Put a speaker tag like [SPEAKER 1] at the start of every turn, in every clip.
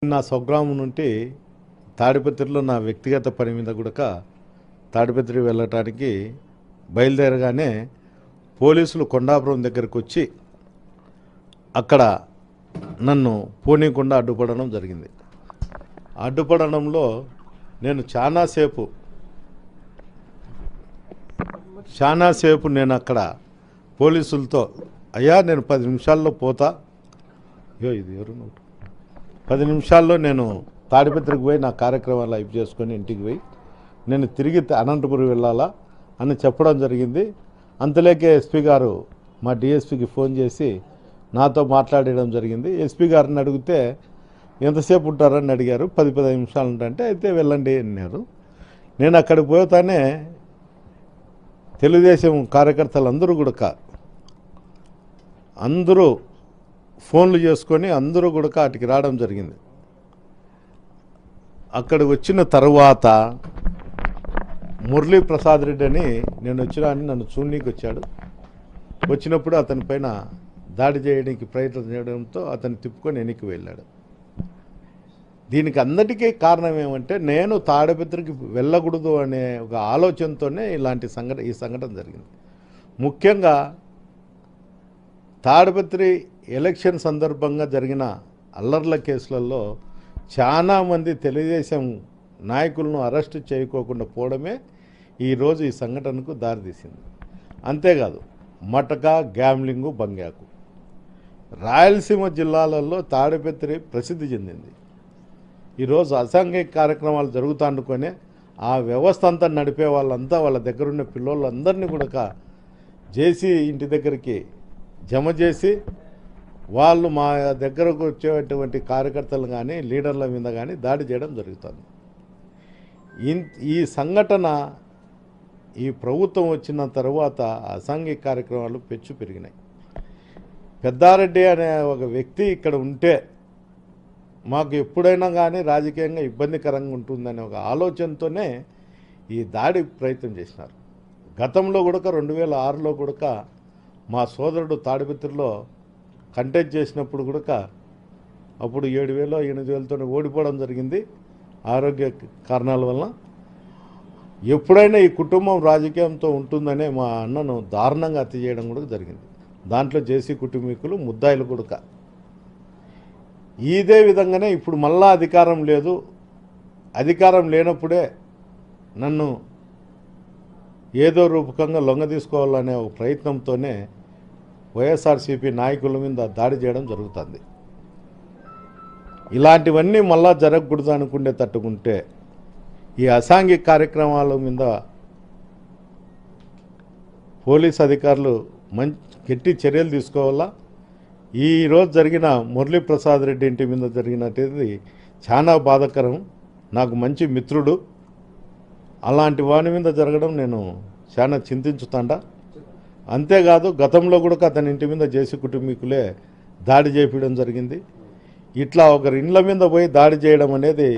[SPEAKER 1] నా స్వగ్రామం నుండి తాడిపత్రిలో నా వ్యక్తిగత పని మీద కూడా తాడిపత్రి వెళ్ళటానికి బయలుదేరగానే పోలీసులు కొండాపురం దగ్గరకు వచ్చి అక్కడ నన్ను పోనీకుండా అడ్డుపడడం జరిగింది. అడ్డుపడడంలో నేను చాలాసేపు నేను అక్కడ పోలీసులతో అయ్యా నేను 10 నిమిషాల్లో పోతా, ఇది ఎవరు 10 నిమిషాల్లో నేను తాడిపత్రికి పోయి నా కార్యక్రమాలు అయిపు చేసుకొని ఇంటికి పోయి నేను తిరిగి అనంతపురం వెళ్ళాలా అని చెప్పడం జరిగింది. అంతలేకే ఎస్పీ గారు మా డిఎస్పీకి ఫోన్ చేసి నాతో మాట్లాడడం జరిగింది. ఎస్పీ గారిని అడిగితే ఎంతసేపు ఉంటారని అడిగారు. 10-15 నిమిషాలు ఉంటాయంటే అయితే వెళ్ళండి అన్నారు. నేను అక్కడికి పోతానే తెలుగుదేశం కార్యకర్తలందరూ కూడా అందరూ ఫోన్లు చేసుకొని అందరూ కూడా అటుకి రావడం జరిగింది. అక్కడికి వచ్చిన తర్వాత మురళీ ప్రసాద్ రెడ్డి అని నేను వచ్చినా అని నన్ను చూడనీకి వచ్చాడు. వచ్చినప్పుడు అతని పైన దాడి చేయడానికి ప్రయత్నం చేయడంతో అతను తిప్పుకొని వెనక్కి వెళ్ళాడు. దీనికి అందరికీ కారణం ఏమంటే నేను తాడిపత్రికి వెళ్ళకూడదు అనే ఒక ఆలోచనతోనే ఈ సంఘటన జరిగింది. ముఖ్యంగా తాడిపత్రి ఎలక్షన్ సందర్భంగా జరిగిన అల్లర్ల కేసులలో చాలామంది తెలుగుదేశం నాయకులను అరెస్టు చేయకోకుండా పోవడమే ఈరోజు ఈ సంఘటనకు దారితీసింది. అంతేకాదు మటక, గ్యామ్లింగు, బంగాకు రాయలసీమ జిల్లాలలో తాడిపత్రి ప్రసిద్ధి చెందింది. ఈరోజు అసాంఘిక కార్యక్రమాలు జరుగుతానుకొనే ఆ వ్యవస్థ అంతా నడిపే వాళ్ళంతా వాళ్ళ దగ్గరున్న పిల్లోళ్ళందరినీ కూడా జేసీ ఇంటి దగ్గరికి జమ చేసి వాళ్ళు మా దగ్గరకు వచ్చేటువంటి కార్యకర్తలు కానీ లీడర్ల మీద కానీ దాడి చేయడం జరుగుతుంది. ఈ సంఘటన ఈ ప్రభుత్వం వచ్చిన తర్వాత అసాంఘిక కార్యక్రమాలు పెచ్చు పెరిగినాయి. పెద్దారెడ్డి అనే ఒక వ్యక్తి ఇక్కడ ఉంటే మాకు ఎప్పుడైనా కానీ రాజకీయంగా ఇబ్బందికరంగా ఉంటుందనే ఒక ఆలోచనతోనే ఈ దాడి ప్రయత్నం చేసినారు. గతంలో కూడా 2006లో కూడా మా సోదరుడు తాడిపత్రిలో కంటెస్ట్ చేసినప్పుడు కూడా అప్పుడు 7,000-8,000తో ఓడిపోవడం జరిగింది ఆరోగ్య కారణాల వల్ల. ఎప్పుడైనా ఈ కుటుంబం రాజకీయంతో ఉంటుందనే మా అన్నను దారుణంగా హత్య చేయడం కూడా జరిగింది. దాంట్లో జేసీ కుటుంబీకులు ముద్దాయిలు కూడా. ఇదే విధంగానే ఇప్పుడు మళ్ళా అధికారం లేదు, అధికారం లేనప్పుడే నన్ను ఏదో రూపకంగా లొంగ తీసుకోవాలనే ఒక ప్రయత్నంతోనే వైఎస్ఆర్సీపీ నాయకుల మీద దాడి చేయడం జరుగుతుంది. ఇలాంటివన్నీ మళ్ళా జరగకూడదు అనుకుంటే తట్టుకుంటే ఈ అసాంఘిక కార్యక్రమాల మీద పోలీస్ అధికారులు గట్టి చర్యలు తీసుకోవాలా. ఈరోజు జరిగిన మురళీ ప్రసాద్ రెడ్డి ఇంటి మీద జరిగినది చాలా బాధాకరం. నాకు మంచి మిత్రుడు, అలాంటి వాని మీద జరగడం నేను చాలా చింతించుతాండా. అంతేకాదు గతంలో కూడా అతని ఇంటి మీద జేసీ కుటుంబీకులే దాడి చేయడం జరిగింది. ఇట్లా ఒకరి ఇండ్ల మీద పోయి దాడి చేయడం అనేది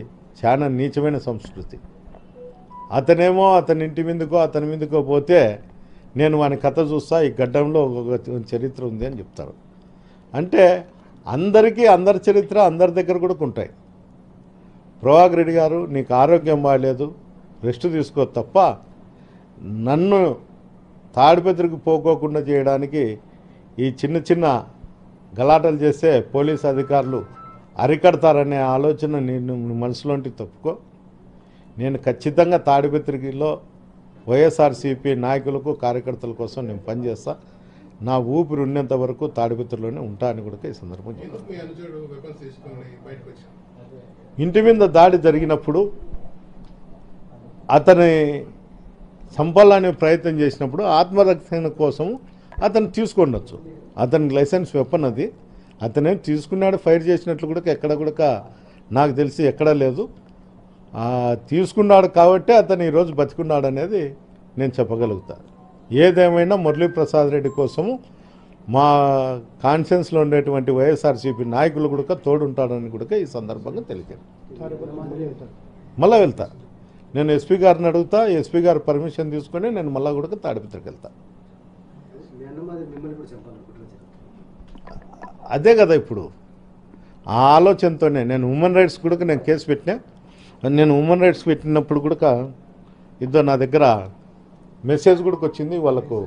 [SPEAKER 1] చాలా నీచమైన సంస్కృతి. అతనేమో అతని ఇంటి మీదకో అతని మీదకో పోతే నేను వాని కథ చూస్తా, ఈ గడ్డంలో ఒక చరిత్ర ఉంది అని చెప్తారు. అంటే అందరికీ అందరి చరిత్ర అందరి దగ్గర కూడా ఉంటాయి. ప్రభాకర్ రెడ్డి గారు నీకు ఆరోగ్యం బాగాలేదు, రెస్ట్ తీసుకో తప్ప నన్ను తాడిపత్రికి పోకోకుండా చేయడానికి ఈ చిన్న గలాటలు చేస్తే పోలీస్ అధికారులు అరికడతారనే ఆలోచన నేను మనసులోంటి తప్పుకో. నేను ఖచ్చితంగా తాడిపత్రిలో వైఎస్ఆర్సీపీ నాయకులకు కార్యకర్తల కోసం నేను పనిచేస్తా. నా ఊపిరి ఉన్నంత వరకు తాడిపత్రిలోనే ఉంటా అని కూడా ఈ సందర్భం ఇంటి మీద దాడి జరిగినప్పుడు అతని చంపాలనే ప్రయత్నం చేసినప్పుడు ఆత్మరక్షణ కోసం అతను తీసుకుండొచ్చు. అతనికి లైసెన్స్ వెపన్ అది, అతనే తీసుకున్నాడు. ఫైర్ చేసినట్లు కూడా ఎక్కడ కూడా నాకు తెలిసి ఎక్కడా లేదు. తీసుకున్నాడు కాబట్టి అతను ఈరోజు బతికున్నాడు అనేది నేను చెప్పగలుగుతా. ఏదేమైనా మురళీ ప్రసాద్ రెడ్డి కోసము మా కాన్షియన్స్లో ఉండేటువంటి వైఎస్ఆర్సీపీ నాయకులు కూడా తోడుంటాడని కూడా ఈ సందర్భంగా తెలియదు. మళ్ళీ వెళ్తా, నేను ఎస్పీ గారిని అడుగుతా, ఎస్పీ గారు పర్మిషన్ తీసుకొని నేను మళ్ళీ కూడా తాడిపత్రికి వెళ్తా. అదే కదా ఇప్పుడు ఆ ఆలోచనతోనే నేను హ్యూమన్ రైట్స్ కూడా నేను కేసు పెట్టినా. నేను హ్యూమన్ రైట్స్ పెట్టినప్పుడు కూడా ఇద్దరు నా దగ్గర మెసేజ్ కూడా వచ్చింది వాళ్ళకు